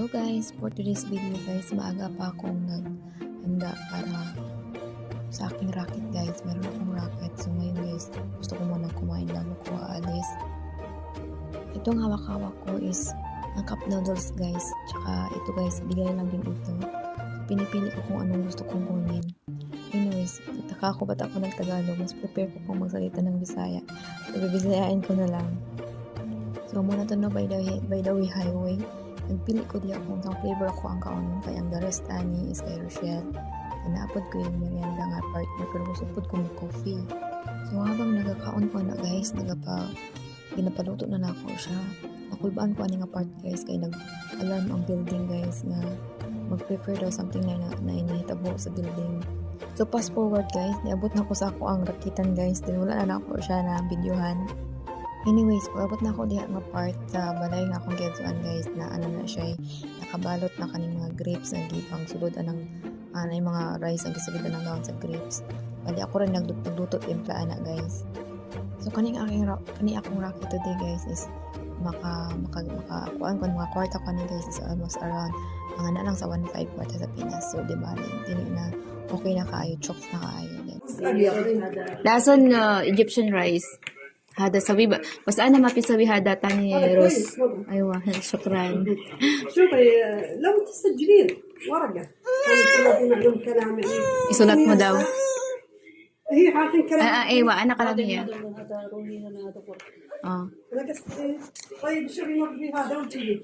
Hello guys, for today's video guys, maaga pa akong naghanda para sa aking racket guys. Meron akong racket. So ngayon guys, gusto ko muna kumain bago ko aalis. Itong hawak-hawak ko is ang cup noodles guys. Tsaka ito guys, bigay lang din ito. Pinipili ko kung anong gusto kong kunin. Anyways, taka ko ba't ako ng Tagalog. Mas prepare ko pong magsalita ng Bisaya. So bibisayain ko na lang. So muna to na by the way highway. Nagpili ko di ako ang flavor ako ang kaunon kaya ang the rest ani is kay Rochelle. Naapod ko yung merienda nga partner pero gusupod ko may coffee. So habang nagakaon ko na guys, ginapaluto na ako siya. Nakulbaan ko ani nga part guys kay nag-alarm ang building guys na mag-prepare daw something na inahitabo sa building. So fast forward guys, niabot na ko sa ako ang rakitan guys. Then wala na ako siya na videohan. Anyways, paabot na ako diha nga part sa balay nga akong gedsuan guys na ano na siya nakabalot na kaning mga grapes na gipang sulod anang yung mga rice ang gisulod ng daon sa grapes. Bali ako rin nagluto timpla na guys. So kani akong racket today guys is makakuan ko mga kwarta ko ni guys is almost around mga na lang sa 1.5 kwarta sa Pinas. So di ba dili na okay na kaayo, chokes na kaayo guys. Lason Egyptian rice. Hada sabi ba? Basta ana mapisawi hada tani Ros. Aywa, shukran. شوفي لو تسجلين ورقة تسجلين كلام Isulat mo daw. هي حاطين كلام Aywa, ana kala niya. Oh. انا قصدي طيب شو بيمر في هذا وتجي